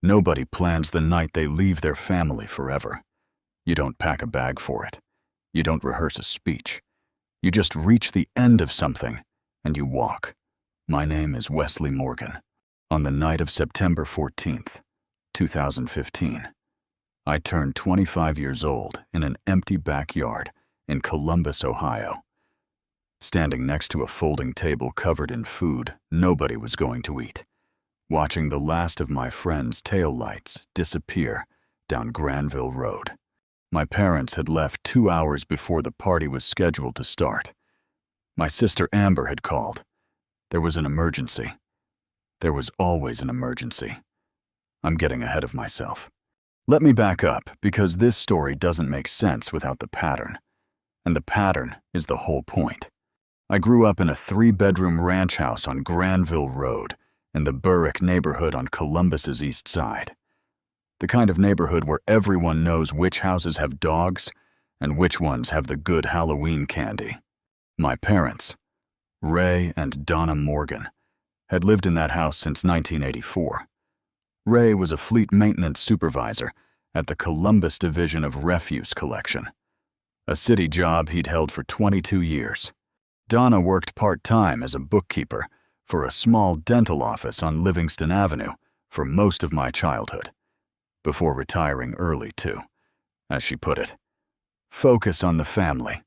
Nobody plans the night they leave their family forever. You don't pack a bag for it. You don't rehearse a speech. You just reach the end of something, and you walk. My name is Wesley Morgan. On the night of September 14th, 2015, I turned 25 years old in an empty backyard in Columbus, Ohio. Standing next to a folding table covered in food nobody was going to eat, watching the last of my friends' taillights disappear down Granville Road. My parents had left 2 hours before the party was scheduled to start. My sister Amber had called. There was an emergency. There was always an emergency. I'm getting ahead of myself. Let me back up, because this story doesn't make sense without the pattern. And the pattern is the whole point. I grew up in a 3-bedroom ranch house on Granville Road, in the Berwick neighborhood on Columbus's east side. The kind of neighborhood where everyone knows which houses have dogs and which ones have the good Halloween candy. My parents, Ray and Donna Morgan, had lived in that house since 1984. Ray was a fleet maintenance supervisor at the Columbus Division of Refuse Collection, a city job he'd held for 22 years. Donna worked part-time as a bookkeeper for a small dental office on Livingston Avenue for most of my childhood, before retiring early too, as she put it. Focus on the family.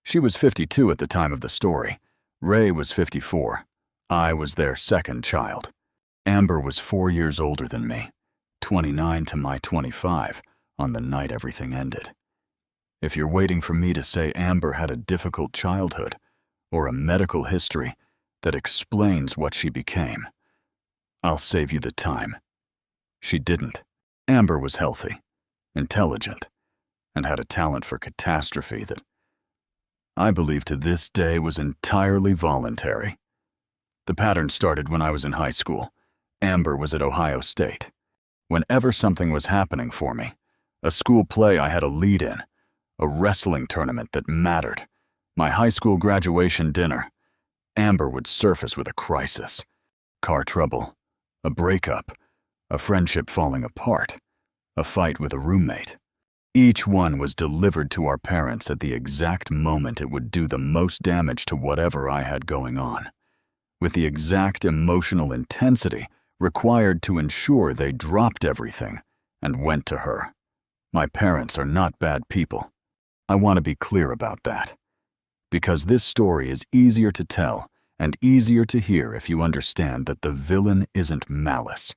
She was 52 at the time of the story. Ray was 54. I was their second child. Amber was 4 years older than me, 29 to my 25, on the night everything ended. If you're waiting for me to say Amber had a difficult childhood, or a medical history that explains what she became, I'll save you the time. She didn't. Amber was healthy, intelligent, and had a talent for catastrophe that I believe to this day was entirely voluntary. The pattern started when I was in high school. Amber was at Ohio State. Whenever something was happening for me, a school play I had a lead in, a wrestling tournament that mattered, my high school graduation dinner, Amber would surface with a crisis. Car trouble, a breakup, a friendship falling apart, a fight with a roommate. Each one was delivered to our parents at the exact moment it would do the most damage to whatever I had going on, with the exact emotional intensity required to ensure they dropped everything and went to her. My parents are not bad people. I want to be clear about that, because this story is easier to tell and easier to hear if you understand that the villain isn't malice.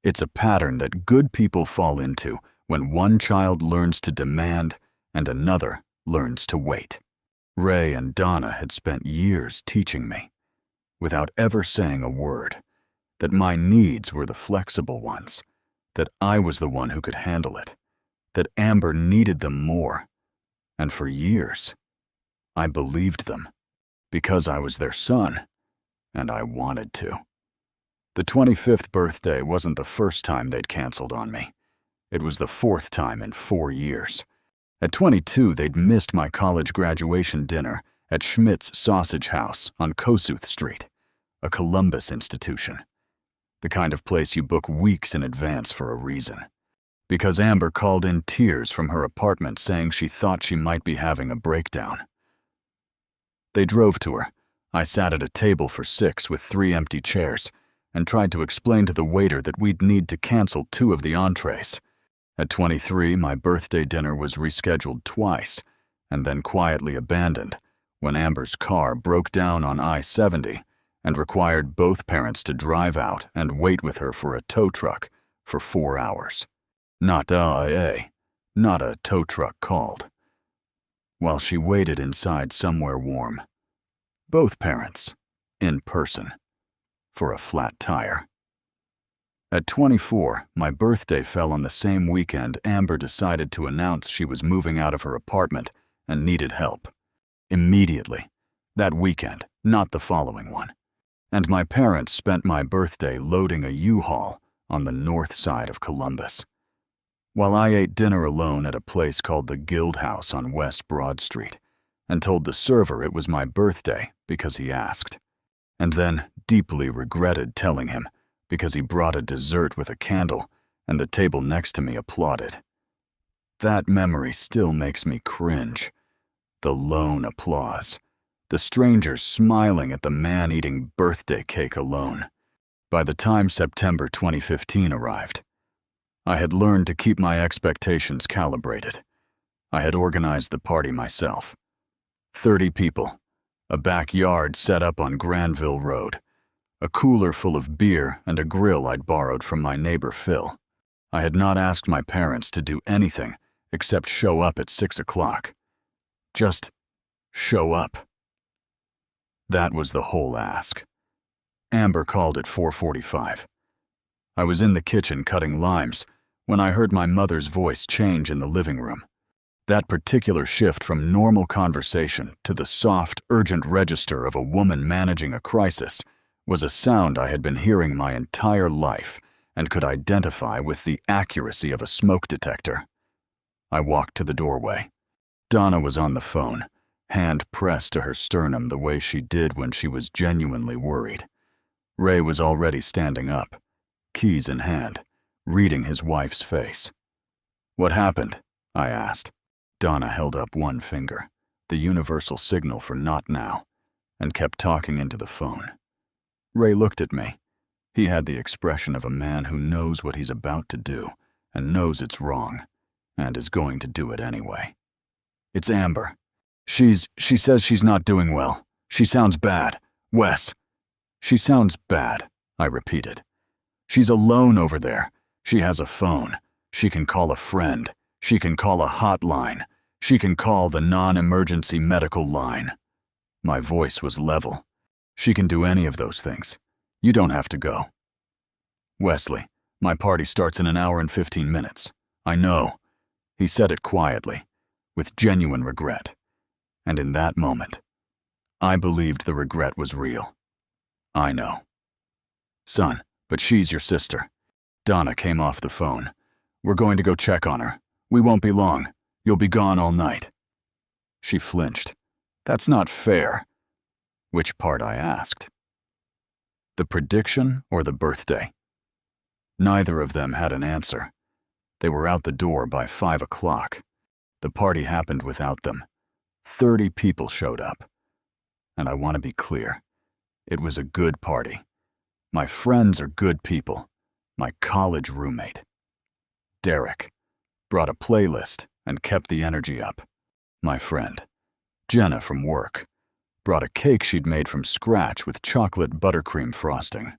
It's a pattern that good people fall into when one child learns to demand and another learns to wait. Ray and Donna had spent years teaching me, without ever saying a word, that my needs were the flexible ones, that I was the one who could handle it, that Amber needed them more. And for years, I believed them, because I was their son, and I wanted to. The 25th birthday wasn't the first time they'd canceled on me. It was the 4th time in 4 years. At 22, they'd missed my college graduation dinner at Schmidt's Sausage House on Kossuth Street, a Columbus institution, the kind of place you book weeks in advance for a reason. Because Amber called in tears from her apartment saying she thought she might be having a breakdown. They drove to her. I sat at a table for 6 with 3 empty chairs and tried to explain to the waiter that we'd need to cancel 2 of the entrees. At 23, my birthday dinner was rescheduled twice and then quietly abandoned when Amber's car broke down on I-70 and required both parents to drive out and wait with her for a tow truck for 4 hours. Not AAA, not a tow truck called. While she waited inside somewhere warm. Both parents, in person, for a flat tire. At 24, my birthday fell on the same weekend Amber decided to announce she was moving out of her apartment and needed help. Immediately. That weekend, not the following one. And my parents spent my birthday loading a U-Haul on the north side of Columbus, while I ate dinner alone at a place called the Guild House on West Broad Street and told the server it was my birthday because he asked, and then deeply regretted telling him because he brought a dessert with a candle and the table next to me applauded. That memory still makes me cringe. The lone applause. The strangers smiling at the man eating birthday cake alone. By the time September 2015 arrived, I had learned to keep my expectations calibrated. I had organized the party myself. 30 people, a backyard set up on Granville Road, a cooler full of beer, and a grill I'd borrowed from my neighbor Phil. I had not asked my parents to do anything except show up at 6 o'clock. Just show up. That was the whole ask. Amber called at 4:45. I was in the kitchen cutting limes when I heard my mother's voice change in the living room. That particular shift from normal conversation to the soft, urgent register of a woman managing a crisis was a sound I had been hearing my entire life and could identify with the accuracy of a smoke detector. I walked to the doorway. Donna was on the phone, hand pressed to her sternum the way she did when she was genuinely worried. Ray was already standing up, keys in hand, reading his wife's face. "What happened?" I asked. Donna held up one finger, the universal signal for not now, and kept talking into the phone. Ray looked at me. He had the expression of a man who knows what he's about to do and knows it's wrong, and is going to do it anyway. "It's Amber. She says she's not doing well. She sounds bad. Wes." "She sounds bad," I repeated. "She's alone over there. She has a phone. She can call a friend. She can call a hotline. She can call the non-emergency medical line." My voice was level. "She can do any of those things. You don't have to go." "Wesley, my party starts in an hour and 15 minutes. I know." He said it quietly, with genuine regret. And in that moment, I believed the regret was real. "I know." "Son, but she's your sister." Donna came off the phone. "We're going to go check on her. We won't be long. You'll be gone all night." She flinched. "That's not fair." "Which part?" I asked. The prediction or the birthday? Neither of them had an answer. They were out the door by 5 o'clock. The party happened without them. 30 people showed up. And I want to be clear. It was a good party. My friends are good people. My college roommate, Derek, brought a playlist and kept the energy up. My friend, Jenna from work, brought a cake she'd made from scratch with chocolate buttercream frosting.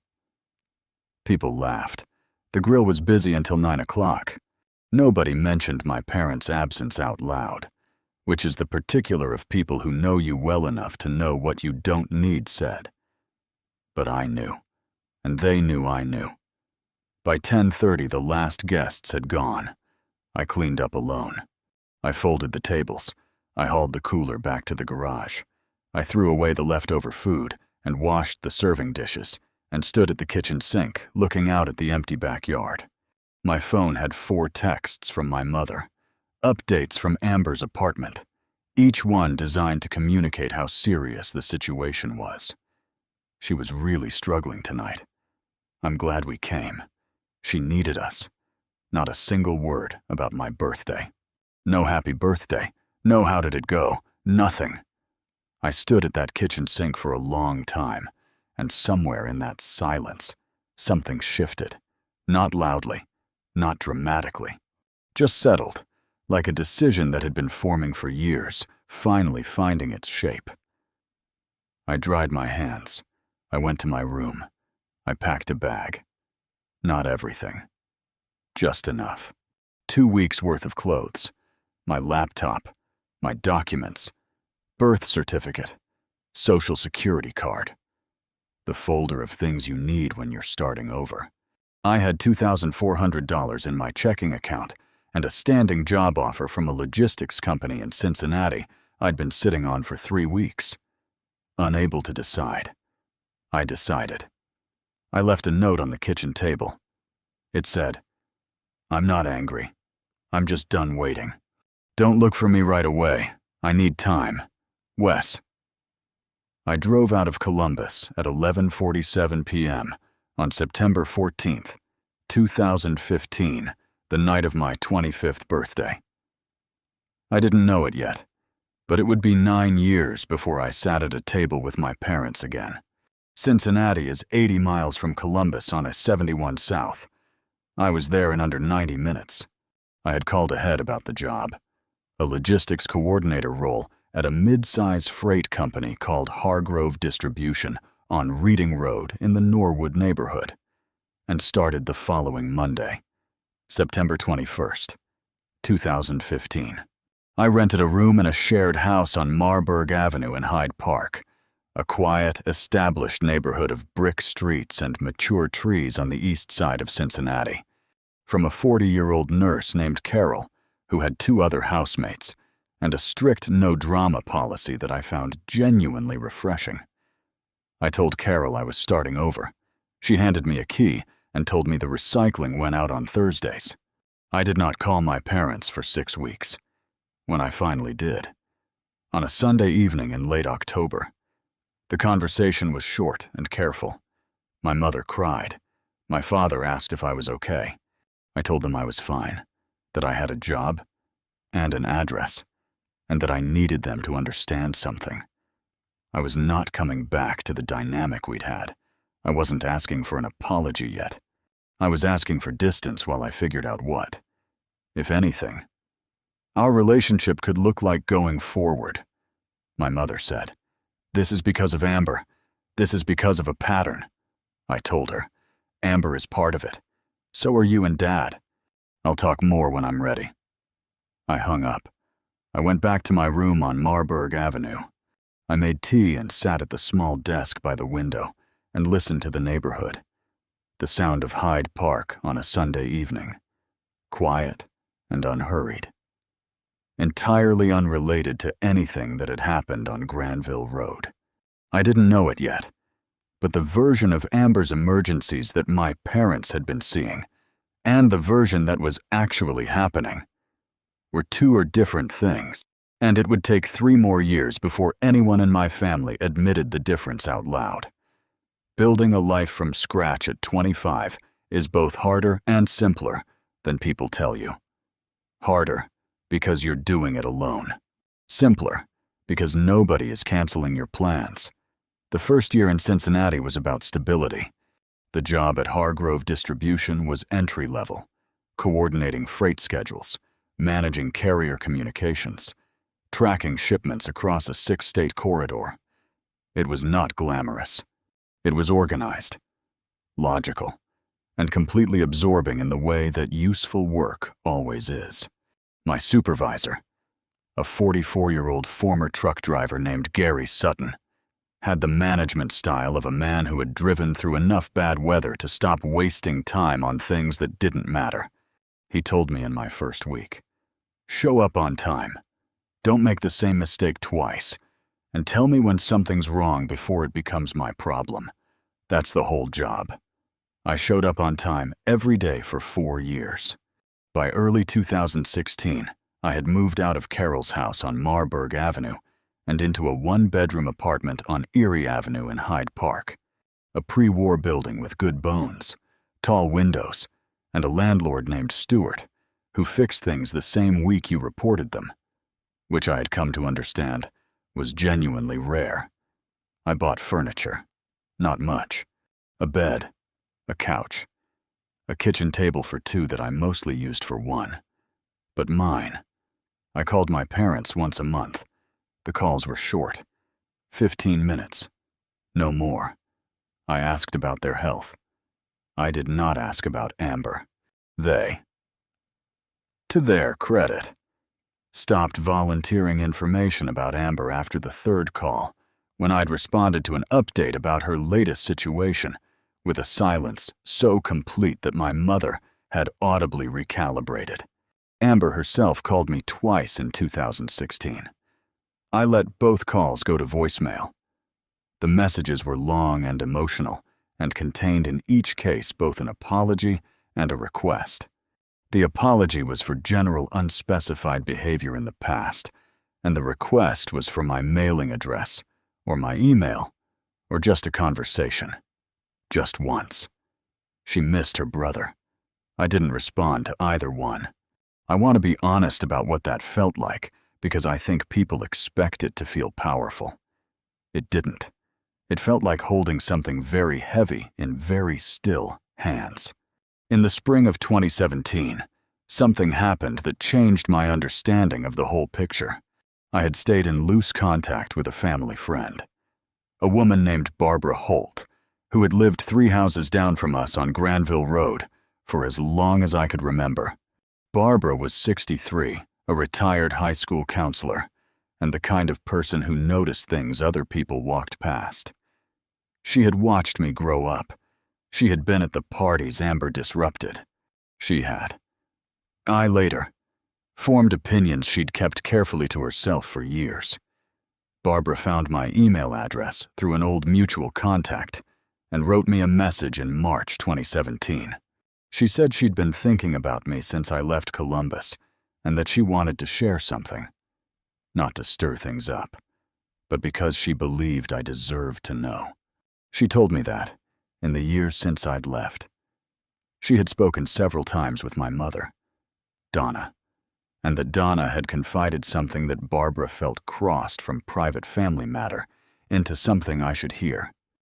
People laughed. The grill was busy until 9 o'clock. Nobody mentioned my parents' absence out loud, which is the particular of people who know you well enough to know what you don't need said. But I knew, and they knew I knew. By 10:30, the last guests had gone. I cleaned up alone. I folded the tables. I hauled the cooler back to the garage. I threw away the leftover food and washed the serving dishes and stood at the kitchen sink, looking out at the empty backyard. My phone had 4 texts from my mother, updates from Amber's apartment, each one designed to communicate how serious the situation was. She was really struggling tonight. I'm glad we came. She needed us. Not a single word about my birthday. No happy birthday. No how did it go. Nothing. I stood at that kitchen sink for a long time, and somewhere in that silence, something shifted. Not loudly, not dramatically. Just settled, like a decision that had been forming for years, finally finding its shape. I dried my hands. I went to my room. I packed a bag. Not everything. Just enough. 2 weeks' worth of clothes. My laptop. My documents. Birth certificate. Social security card. The folder of things you need when you're starting over. I had $2,400 in my checking account and a standing job offer from a logistics company in Cincinnati I'd been sitting on for 3 weeks. Unable to decide. I decided. I left a note on the kitchen table. It said, "I'm not angry. I'm just done waiting. Don't look for me right away. I need time. Wes." I drove out of Columbus at 11:47 p.m. on September 14th, 2015, the night of my 25th birthday. I didn't know it yet, but it would be 9 years before I sat at a table with my parents again. Cincinnati is 80 miles from Columbus on a 71 South. I was there in under 90 minutes. I had called ahead about the job, a logistics coordinator role at a mid-size freight company called Hargrove Distribution on Reading Road in the Norwood neighborhood, and started the following Monday, September 21st, 2015. I rented a room in a shared house on Marburg Avenue in Hyde Park, a quiet, established neighborhood of brick streets and mature trees on the east side of Cincinnati. From a 40-year-old nurse named Carol, who had 2 other housemates, and a strict no-drama policy that I found genuinely refreshing. I told Carol I was starting over. She handed me a key and told me the recycling went out on Thursdays. I did not call my parents for 6 weeks. When I finally did, on a Sunday evening in late October. The conversation was short and careful. My mother cried. My father asked if I was okay. I told them I was fine, that I had a job and an address, and that I needed them to understand something. I was not coming back to the dynamic we'd had. I wasn't asking for an apology yet. I was asking for distance while I figured out what, if anything, our relationship could look like going forward. My mother said, "This is because of Amber. This is because of a pattern." I told her, "Amber is part of it. So are you and Dad. I'll talk more when I'm ready." I hung up. I went back to my room on Marburg Avenue. I made tea and sat at the small desk by the window and listened to the neighborhood. The sound of Hyde Park on a Sunday evening. Quiet and unhurried. Entirely unrelated to anything that had happened on Granville Road. I didn't know it yet, but the version of Amber's emergencies that my parents had been seeing, and the version that was actually happening, were 2 different things, and it would take 3 more years before anyone in my family admitted the difference out loud. Building a life from scratch at 25 is both harder and simpler than people tell you. Harder because you're doing it alone. Simpler because nobody is canceling your plans. The first year in Cincinnati was about stability. The job at Hargrove Distribution was entry-level, coordinating freight schedules, managing carrier communications, tracking shipments across a 6-state corridor. It was not glamorous. It was organized, logical, and completely absorbing in the way that useful work always is. My supervisor, a 44-year-old former truck driver named Gary Sutton, had the management style of a man who had driven through enough bad weather to stop wasting time on things that didn't matter. He told me in my first week, "Show up on time. Don't make the same mistake twice. And tell me when something's wrong before it becomes my problem." That's the whole job. I showed up on time every day for 4 years. By early 2016, I had moved out of Carol's house on Marburg Avenue and into a 1-bedroom apartment on Erie Avenue in Hyde Park, a pre-war building with good bones, tall windows, and a landlord named Stewart, who fixed things the same week you reported them, which I had come to understand was genuinely rare. I bought furniture, not much, a bed, a couch, a kitchen table for 2 that I mostly used for 1, but mine. I called my parents once a month. The calls were short, 15 minutes, no more. I asked about their health. I did not ask about Amber. They, to their credit, stopped volunteering information about Amber after the 3rd call, when I'd responded to an update about her latest situation, with a silence so complete that my mother had audibly recalibrated. Amber herself called me twice in 2016. I let both calls go to voicemail. The messages were long and emotional, and contained in each case both an apology and a request. The apology was for general unspecified behavior in the past, and the request was for my mailing address, or my email, or just a conversation. Just once. She missed her brother. I didn't respond to either one. I want to be honest about what that felt like because I think people expect it to feel powerful. It didn't. It felt like holding something very heavy in very still hands. In the spring of 2017, something happened that changed my understanding of the whole picture. I had stayed in loose contact with a family friend, a woman named Barbara Holt, who had lived 3 houses down from us on Granville Road for as long as I could remember. Barbara was 63, a retired high school counselor, and the kind of person who noticed things other people walked past. She had watched me grow up. She had been at the parties Amber disrupted. She had. I later formed opinions she'd kept carefully to herself for years. Barbara found my email address through an old mutual contact and wrote me a message in March 2017. She said she'd been thinking about me since I left Columbus and that she wanted to share something. Not to stir things up, but because she believed I deserved to know. She told me that in the years since I'd left. She had spoken several times with my mother, Donna, and that Donna had confided something that Barbara felt crossed from private family matter into something I should hear.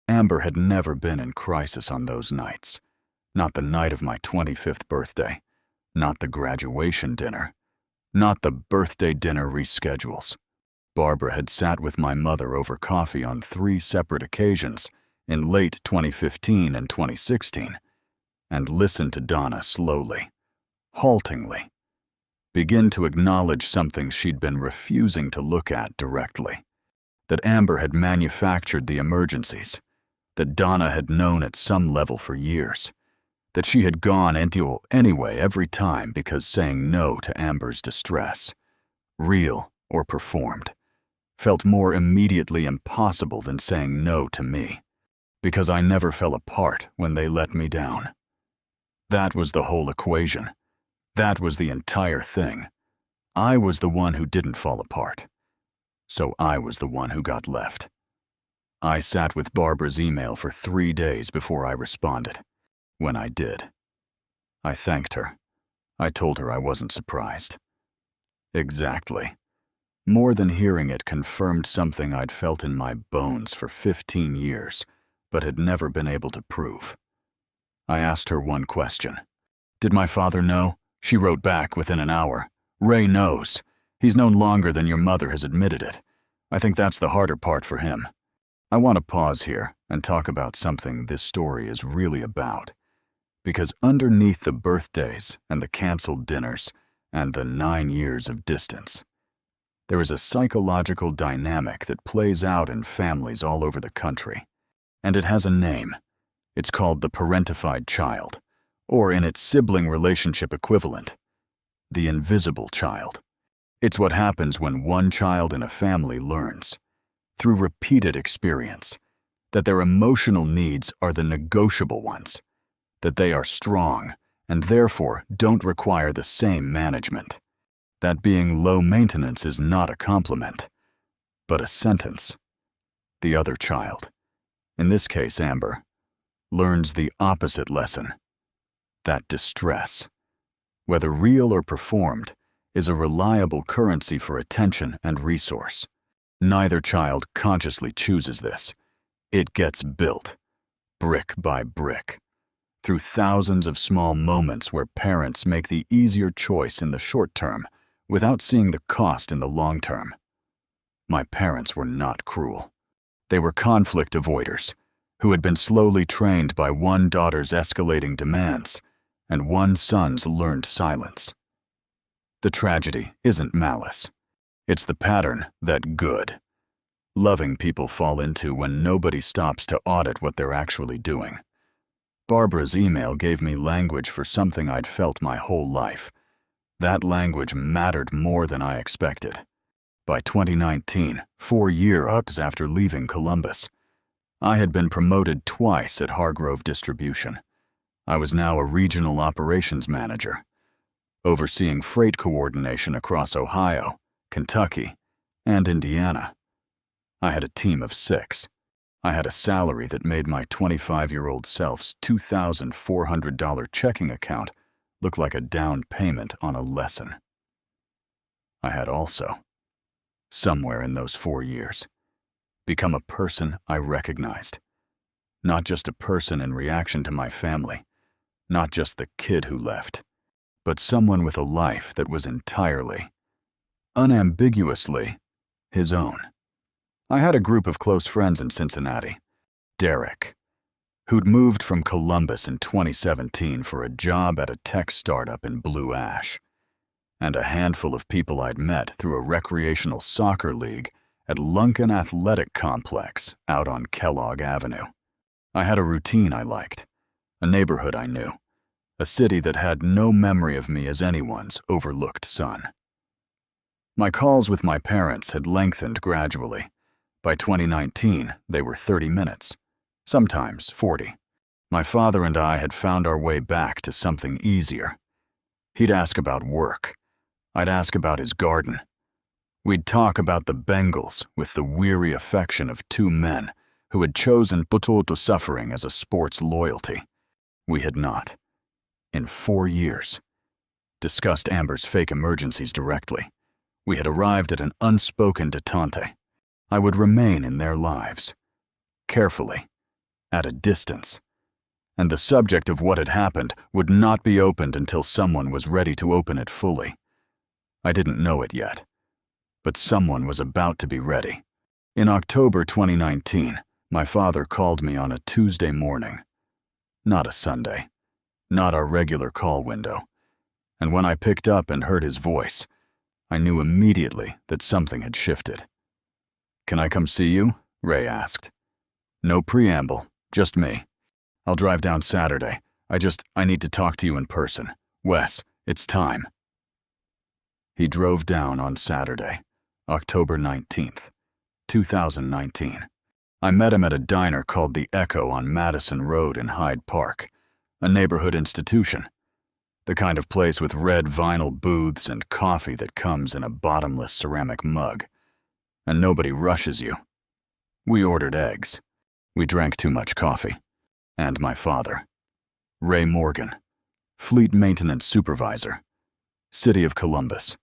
Amber had never been in crisis on those nights. Not the night of my 25th birthday, not the graduation dinner, not the birthday dinner reschedules. Barbara had sat with my mother over coffee on 3 separate occasions in late 2015 and 2016, and listened to Donna slowly, haltingly, begin to acknowledge something she'd been refusing to look at directly. That Amber had manufactured the emergencies, that Donna had known at some level for years, that she had gone anyway every time because saying no to Amber's distress, real or performed, felt more immediately impossible than saying no to me, because I never fell apart when they let me down. That was the whole equation. That was the entire thing. I was the one who didn't fall apart. So I was the one who got left. I sat with Barbara's email for 3 days before I responded. When I did, I thanked her. I told her I wasn't surprised. Exactly. More than hearing it confirmed something I'd felt in my bones for 15 years, but had never been able to prove. I asked her one question. Did my father know? She wrote back within an hour. Ray knows. He's known longer than your mother has admitted it. I think that's the harder part for him. I want to pause here and talk about something this story is really about. Because underneath the birthdays and the canceled dinners and the 9 years of distance, there is a psychological dynamic that plays out in families all over the country. And it has a name. It's called the parentified child, or in its sibling relationship equivalent, the invisible child. It's what happens when one child in a family learns, through repeated experience, that their emotional needs are the negotiable ones, that they are strong and therefore don't require the same management, that being low maintenance is not a compliment, but a sentence. The other child, in this case Amber, learns the opposite lesson, that distress, whether real or performed, is a reliable currency for attention and resource. Neither child consciously chooses this. It gets built, brick by brick, through thousands of small moments where parents make the easier choice in the short term without seeing the cost in the long term. My parents were not cruel. They were conflict avoiders who had been slowly trained by one daughter's escalating demands and one son's learned silence. The tragedy isn't malice. It's the pattern that good, loving people fall into when nobody stops to audit what they're actually doing. Barbara's email gave me language for something I'd felt my whole life. That language mattered more than I expected. By 2019, 4 years after leaving Columbus, I had been promoted twice at Hargrove Distribution. I was now a regional operations manager, overseeing freight coordination across Ohio, Kentucky, and Indiana. I had a team of 6. I had a salary that made my 25-year-old self's $2,400 checking account looked like a down payment on a lesson. I had also, somewhere in those 4 years, become a person I recognized. Not just a person in reaction to my family, not just the kid who left, but someone with a life that was entirely, unambiguously, his own. I had a group of close friends in Cincinnati. Derek, who'd moved from Columbus in 2017 for a job at a tech startup in Blue Ash, and a handful of people I'd met through a recreational soccer league at Lunken Athletic Complex out on Kellogg Avenue. I had a routine I liked, a neighborhood I knew, a city that had no memory of me as anyone's overlooked son. My calls with my parents had lengthened gradually. By 2019, they were 30 minutes, sometimes 40. My father and I had found our way back to something easier. He'd ask about work. I'd ask about his garden. We'd talk about the Bengals with the weary affection of two men who had chosen to suffering as a sports loyalty. We had not, in 4 years, discussed Amber's fake emergencies directly. We had arrived at an unspoken detente. I would remain in their lives, carefully, at a distance, and the subject of what had happened would not be opened until someone was ready to open it fully. I didn't know it yet, but someone was about to be ready. In October 2019, my father called me on a Tuesday morning, not a Sunday, not our regular call window, and when I picked up and heard his voice, I knew immediately that something had shifted. "Can I come see you?" Ray asked. No preamble, just me. "I'll drive down Saturday. I need to talk to you in person. Wes, it's time." He drove down on Saturday, October 19th, 2019. I met him at a diner called The Echo on Madison Road in Hyde Park, a neighborhood institution, the kind of place with red vinyl booths and coffee that comes in a bottomless ceramic mug, and nobody rushes you. We ordered eggs. We drank too much coffee. And my father, Ray Morgan, fleet maintenance supervisor, City of Columbus,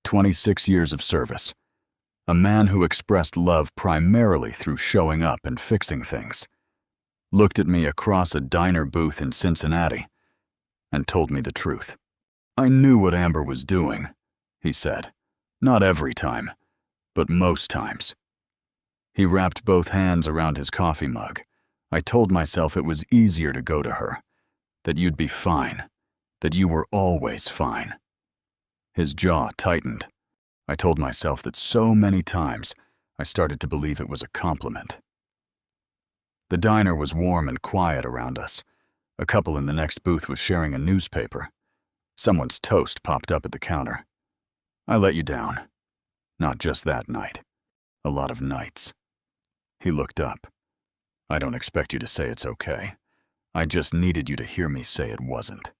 26 years of service, a man who expressed love primarily through showing up and fixing things, looked at me across a diner booth in Cincinnati and told me the truth. "I knew what Amber was doing," he said. "Not every time, but most times." He wrapped both hands around his coffee mug. I told myself it was easier to go to her, that you'd be fine, that you were always fine. His jaw tightened. I told myself that so many times I started to believe it was a compliment. The diner was warm and quiet around us. A couple in the next booth was sharing a newspaper. Someone's toast popped up at the counter. "I let you down. Not just that night. A lot of nights." He looked up. "I don't expect you to say it's okay. I just needed you to hear me say it wasn't."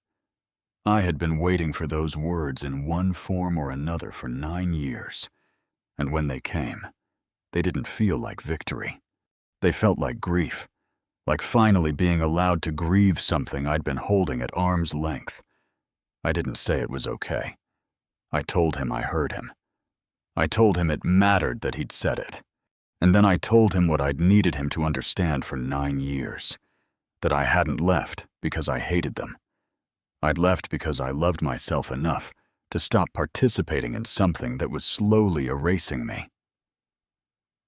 I had been waiting for those words in one form or another for 9 years, and when they came, they didn't feel like victory. They felt like grief, like finally being allowed to grieve something I'd been holding at arm's length. I didn't say it was okay. I told him I heard him. I told him it mattered that he'd said it. And then I told him what I'd needed him to understand for 9 years, that I hadn't left because I hated them. I'd left because I loved myself enough to stop participating in something that was slowly erasing me.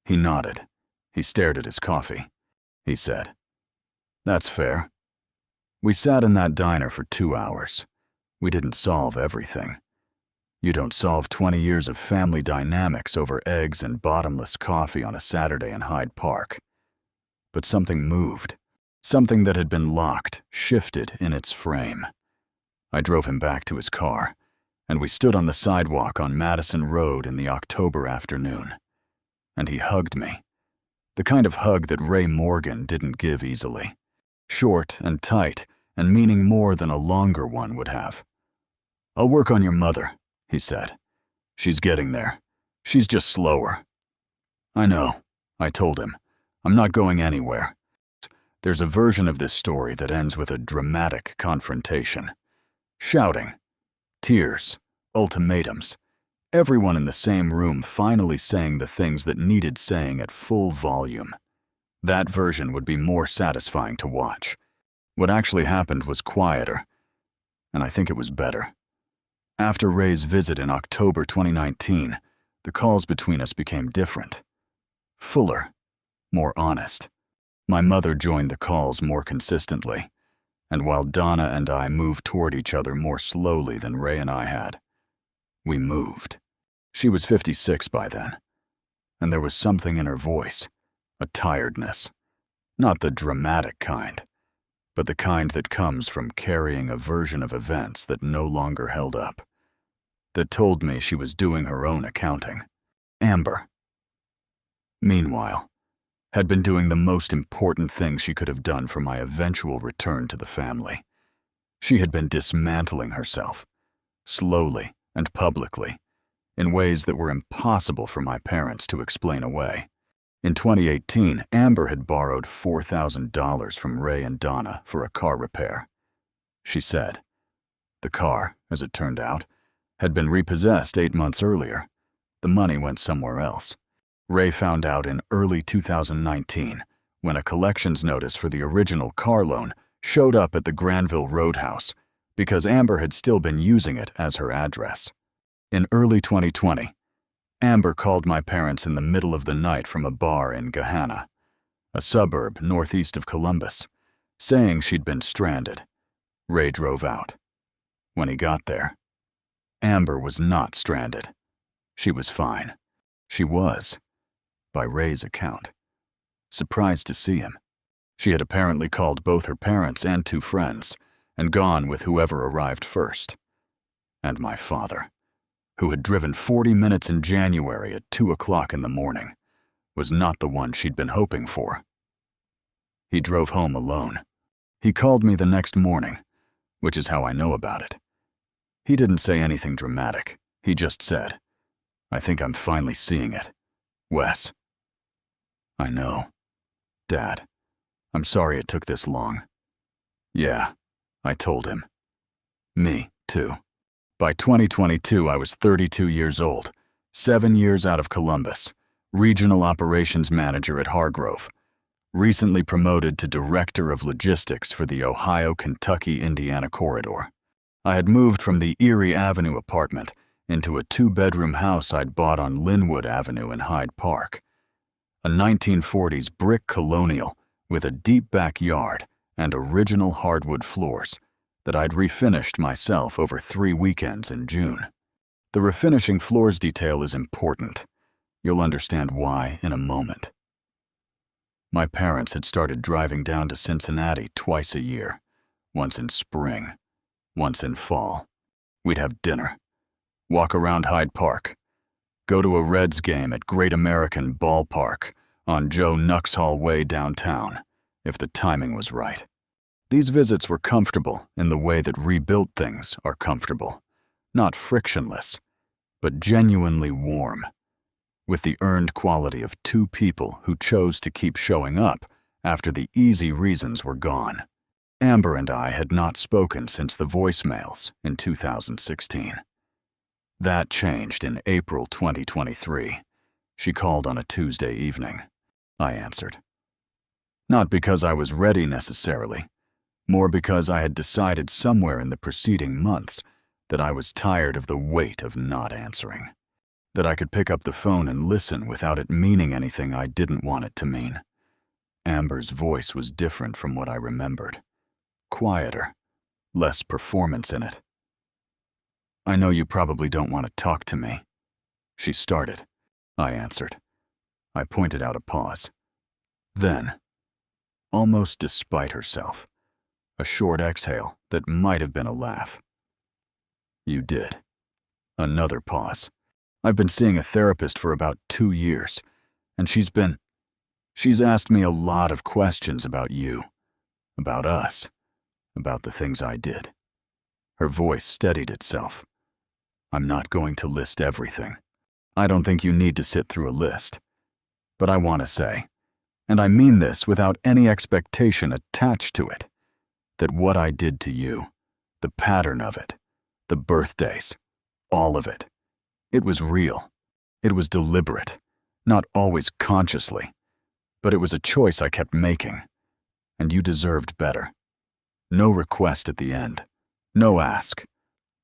He nodded. He stared at his coffee. He said, "That's fair." We sat in that diner for 2 hours. We didn't solve everything. You don't solve 20 years of family dynamics over eggs and bottomless coffee on a Saturday in Hyde Park. But something moved. Something that had been locked shifted in its frame. I drove him back to his car, and we stood on the sidewalk on Madison Road in the October afternoon. And he hugged me. The kind of hug that Ray Morgan didn't give easily. Short and tight, and meaning more than a longer one would have. "I'll work on your mother," he said. "She's getting there. She's just slower." "I know," I told him. "I'm not going anywhere." There's a version of this story that ends with a dramatic confrontation. Shouting, tears, ultimatums. Everyone in the same room finally saying the things that needed saying at full volume. That version would be more satisfying to watch. What actually happened was quieter, and I think it was better. After Ray's visit in October 2019, the calls between us became different. Fuller, more honest. My mother joined the calls more consistently, and while Donna and I moved toward each other more slowly than Ray and I had, we moved. She was 56 by then, and there was something in her voice, a tiredness. Not the dramatic kind, but the kind that comes from carrying a version of events that no longer held up, that told me she was doing her own accounting. Amber, meanwhile, had been doing the most important thing she could have done for my eventual return to the family. She had been dismantling herself, slowly and publicly, in ways that were impossible for my parents to explain away. In 2018, Amber had borrowed $4,000 from Ray and Donna for a car repair. She said. The car, as it turned out, had been repossessed 8 months earlier. The money went somewhere else. Ray found out in early 2019 when a collections notice for the original car loan showed up at the Granville Roadhouse because Amber had still been using it as her address. In early 2020, Amber called my parents in the middle of the night from a bar in Gahanna, a suburb northeast of Columbus, saying she'd been stranded. Ray drove out. When he got there, Amber was not stranded. She was fine. She was, by Ray's account. Surprised to see him. She had apparently called both her parents and 2 friends, and gone with whoever arrived first. And my father, who had driven 40 minutes in January at 2 o'clock in the morning, was not the one she'd been hoping for. He drove home alone. He called me the next morning, which is how I know about it. He didn't say anything dramatic. He just said, "I think I'm finally seeing it. Wes." I know. Dad, I'm sorry it took this long. Yeah, I told him. Me, too. By 2022, I was 32 years old, 7 years out of Columbus, regional operations manager at Hargrove, recently promoted to director of logistics for the Ohio-Kentucky-Indiana corridor. I had moved from the Erie Avenue apartment into a 2-bedroom house I'd bought on Linwood Avenue in Hyde Park, a 1940s brick colonial with a deep backyard and original hardwood floors that I'd refinished myself over 3 weekends in June. The refinishing floors detail is important. You'll understand why in a moment. My parents had started driving down to Cincinnati twice a year, once in spring, once in fall. We'd have dinner, walk around Hyde Park, go to a Reds game at Great American Ballpark on Joe Nuxhall Way downtown, if the timing was right. These visits were comfortable in the way that rebuilt things are comfortable, not frictionless, but genuinely warm, with the earned quality of 2 people who chose to keep showing up after the easy reasons were gone. Amber and I had not spoken since the voicemails in 2016. That changed in April 2023. She called on a Tuesday evening. I answered. Not because I was ready necessarily, more because I had decided somewhere in the preceding months that I was tired of the weight of not answering, that I could pick up the phone and listen without it meaning anything I didn't want it to mean. Amber's voice was different from what I remembered. Quieter, less performance in it. I know you probably don't want to talk to me. She started. I answered. I pointed out a pause. Then, almost despite herself, a short exhale that might have been a laugh. You did. Another pause. I've been seeing a therapist for about 2 years, and she's asked me a lot of questions about you, about us, about the things I did. Her voice steadied itself. I'm not going to list everything. I don't think you need to sit through a list. But I want to say, and I mean this without any expectation attached to it, that what I did to you, The pattern of it, the birthdays, all of it. It was real. It was deliberate, not always consciously, but it was a choice I kept making, and you deserved better. No request at the end, no ask,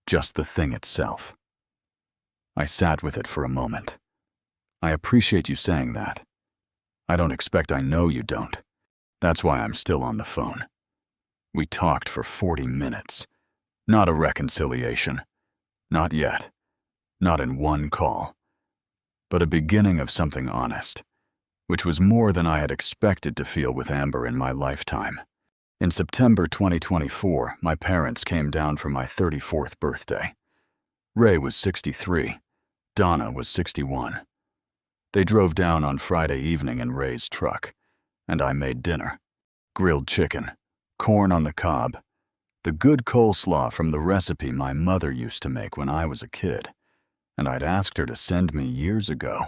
just the thing itself. I sat with it for a moment. I appreciate you saying that. I don't expect I know you don't. That's why I'm still on the phone. We talked for 40 minutes. Not a reconciliation. Not yet. Not in one call. But a beginning of something honest, which was more than I had expected to feel with Amber in my lifetime. In September 2024, my parents came down for my 34th birthday. Ray was 63. Donna was 61. They drove down on Friday evening in Ray's truck, and I made dinner. Grilled chicken, corn on the cob, the good coleslaw from the recipe my mother used to make when I was a kid, and I'd asked her to send me years ago.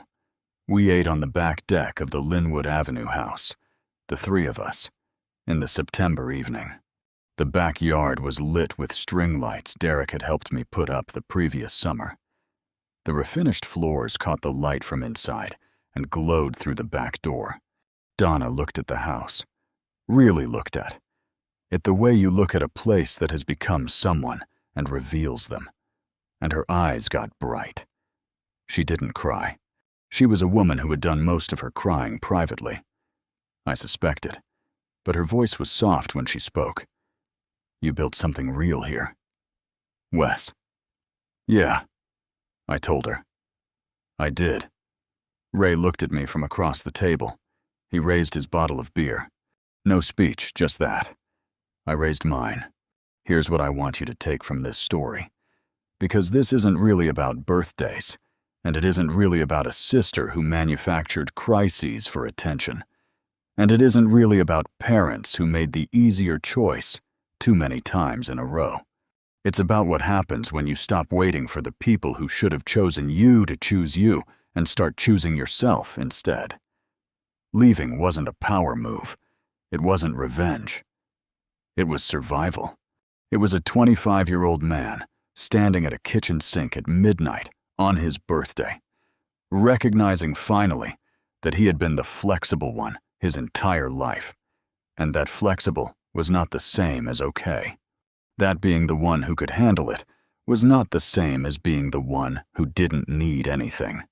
We ate on the back deck of the Linwood Avenue house, the three of us, in the September evening. The backyard was lit with string lights Derek had helped me put up the previous summer. The refinished floors caught the light from inside and glowed through the back door. Donna looked at the house. Really looked at it the way you look at a place that has become someone and reveals them. And her eyes got bright. She didn't cry. She was a woman who had done most of her crying privately. I suspected, but her voice was soft when she spoke. You built something real here. Wes. Yeah, I told her. I did. Ray looked at me from across the table. He raised his bottle of beer. No speech, just that. I raised mine. Here's what I want you to take from this story. Because this isn't really about birthdays, and it isn't really about a sister who manufactured crises for attention. And it isn't really about parents who made the easier choice too many times in a row. It's about what happens when you stop waiting for the people who should have chosen you to choose you and start choosing yourself instead. Leaving wasn't a power move. It wasn't revenge. It was survival. It was a 25-year-old man standing at a kitchen sink at midnight on his birthday, recognizing finally that he had been the flexible one his entire life, and that flexible was not the same as okay. That being the one who could handle it was not the same as being the one who didn't need anything.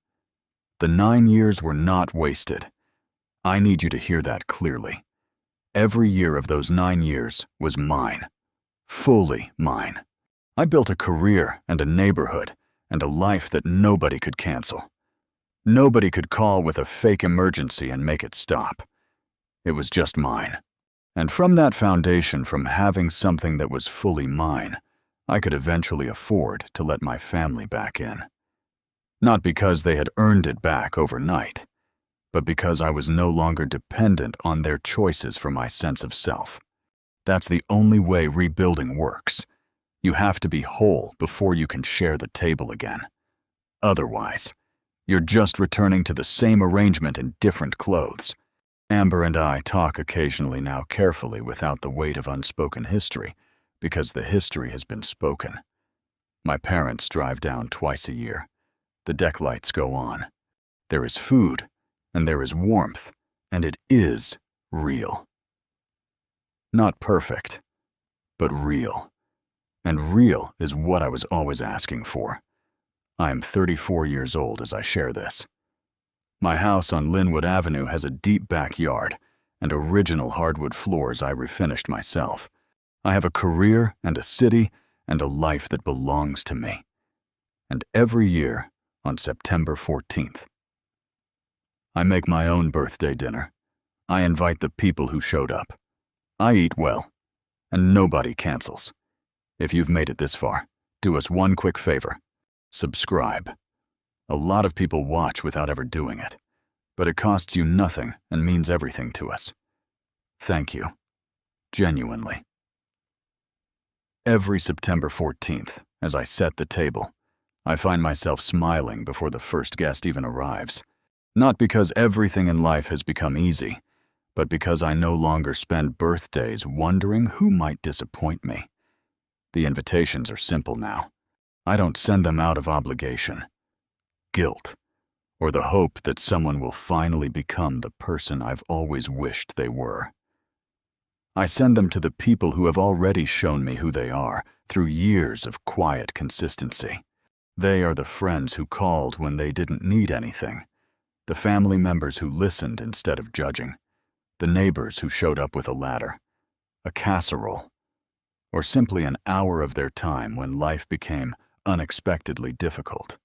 The 9 years were not wasted. I need you to hear that clearly. Every year of those 9 years was mine. Fully mine. I built a career and a neighborhood and a life that nobody could cancel. Nobody could call with a fake emergency and make it stop. It was just mine. And from that foundation, from having something that was fully mine, I could eventually afford to let my family back in. Not because they had earned it back overnight, but because I was no longer dependent on their choices for my sense of self. That's the only way rebuilding works. You have to be whole before you can share the table again. Otherwise, you're just returning to the same arrangement in different clothes. Amber and I talk occasionally now carefully without the weight of unspoken history, because the history has been spoken. My parents drive down twice a year. The deck lights go on. There is food, and there is warmth, and it is real. Not perfect, but real. And real is what I was always asking for. I am 34 years old as I share this. My house on Linwood Avenue has a deep backyard and original hardwood floors I refinished myself. I have a career and a city and a life that belongs to me. And every year on September 14th, I make my own birthday dinner. I invite the people who showed up. I eat well, and nobody cancels. If you've made it this far, do us one quick favor. Subscribe. A lot of people watch without ever doing it, but it costs you nothing and means everything to us. Thank you. Genuinely. Every September 14th, as I set the table, I find myself smiling before the first guest even arrives. Not because everything in life has become easy, but because I no longer spend birthdays wondering who might disappoint me. The invitations are simple now. I don't send them out of obligation, guilt, or the hope that someone will finally become the person I've always wished they were. I send them to the people who have already shown me who they are through years of quiet consistency. They are the friends who called when they didn't need anything, the family members who listened instead of judging, the neighbors who showed up with a ladder, a casserole, or simply an hour of their time when life became unexpectedly difficult.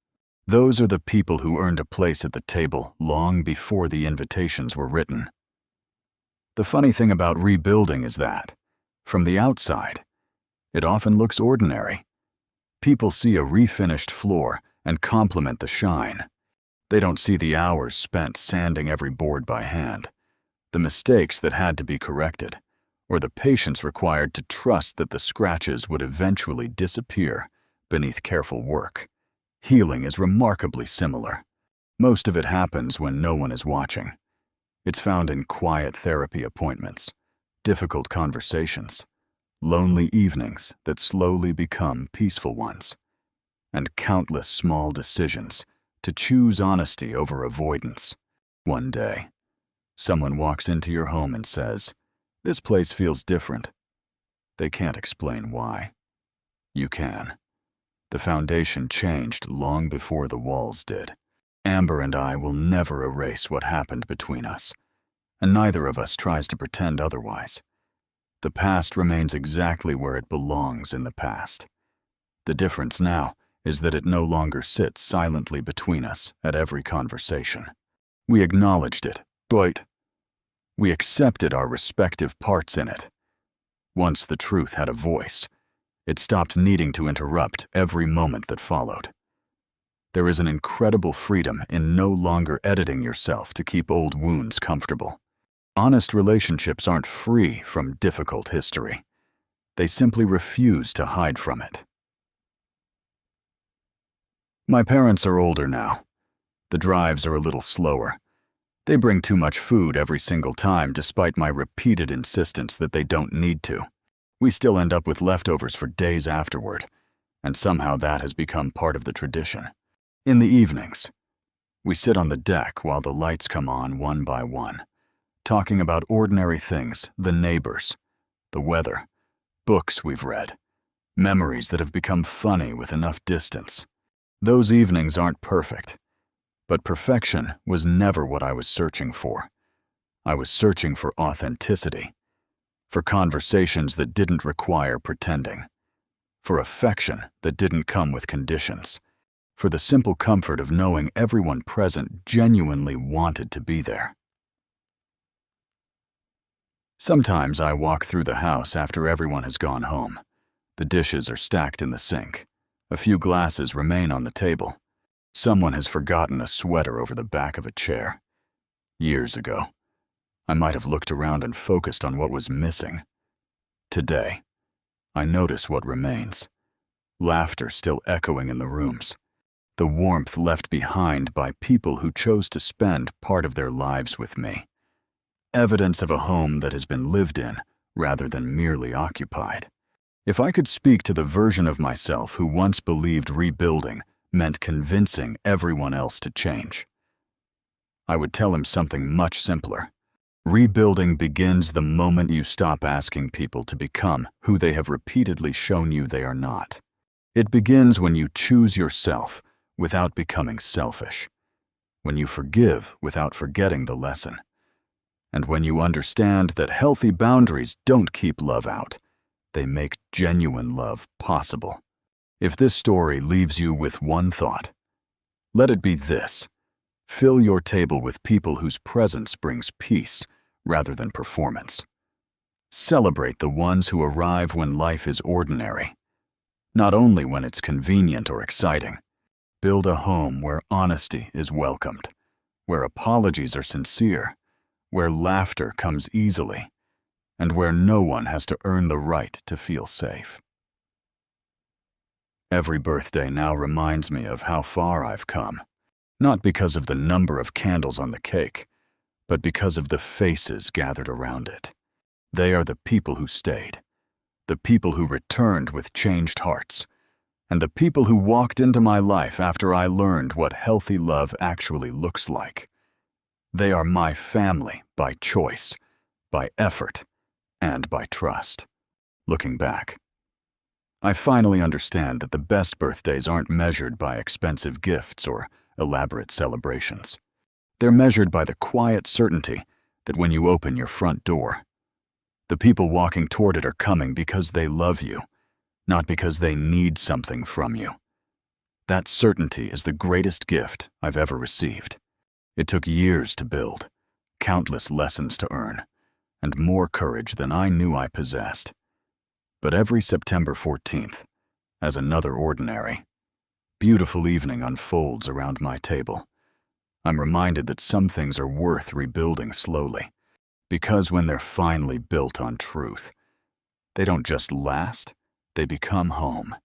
Those are the people who earned a place at the table long before the invitations were written. The funny thing about rebuilding is that, from the outside, it often looks ordinary. People see a refinished floor and compliment the shine. They don't see the hours spent sanding every board by hand, the mistakes that had to be corrected, or the patience required to trust that the scratches would eventually disappear beneath careful work. Healing is remarkably similar. Most of it happens when no one is watching. It's found in quiet therapy appointments, difficult conversations, lonely evenings that slowly become peaceful ones, and countless small decisions to choose honesty over avoidance. One day, someone walks into your home and says, "This place feels different." They can't explain why. You can. The foundation changed long before the walls did. Amber and I will never erase what happened between us, and neither of us tries to pretend otherwise. The past remains exactly where it belongs in the past. The difference now is that it no longer sits silently between us at every conversation. We acknowledged it, but we accepted our respective parts in it. Once the truth had a voice, it stopped needing to interrupt every moment that followed. There is an incredible freedom in no longer editing yourself to keep old wounds comfortable. Honest relationships aren't free from difficult history. They simply refuse to hide from it. My parents are older now. The drives are a little slower. They bring too much food every single time despite my repeated insistence that they don't need to. We still end up with leftovers for days afterward, and somehow that has become part of the tradition. In the evenings, we sit on the deck while the lights come on one by one, talking about ordinary things, the neighbors, the weather, books we've read, memories that have become funny with enough distance. Those evenings aren't perfect, but perfection was never what I was searching for. I was searching for authenticity, for conversations that didn't require pretending, for affection that didn't come with conditions, for the simple comfort of knowing everyone present genuinely wanted to be there. Sometimes I walk through the house after everyone has gone home. The dishes are stacked in the sink. A few glasses remain on the table. Someone has forgotten a sweater over the back of a chair. Years ago, I might have looked around and focused on what was missing. Today, I notice what remains. Laughter still echoing in the rooms. The warmth left behind by people who chose to spend part of their lives with me. Evidence of a home that has been lived in rather than merely occupied. If I could speak to the version of myself who once believed rebuilding meant convincing everyone else to change, I would tell him something much simpler. Rebuilding begins the moment you stop asking people to become who they have repeatedly shown you they are not. It begins when you choose yourself without becoming selfish, when you forgive without forgetting the lesson, and when you understand that healthy boundaries don't keep love out, they make genuine love possible. If this story leaves you with one thought, let it be this: fill your table with people whose presence brings peace rather than performance. Celebrate the ones who arrive when life is ordinary, not only when it's convenient or exciting. Build a home where honesty is welcomed, where apologies are sincere, where laughter comes easily, and where no one has to earn the right to feel safe. Every birthday now reminds me of how far I've come, not because of the number of candles on the cake, but because of the faces gathered around it. They are the people who stayed, the people who returned with changed hearts, and the people who walked into my life after I learned what healthy love actually looks like. They are my family by choice, by effort, and by trust. Looking back, I finally understand that the best birthdays aren't measured by expensive gifts or elaborate celebrations. They're measured by the quiet certainty that when you open your front door, the people walking toward it are coming because they love you, not because they need something from you. That certainty is the greatest gift I've ever received. It took years to build, countless lessons to earn, and more courage than I knew I possessed. But every September 14th, as another ordinary, beautiful evening unfolds around my table, I'm reminded that some things are worth rebuilding slowly, because when they're finally built on truth, they don't just last, they become home.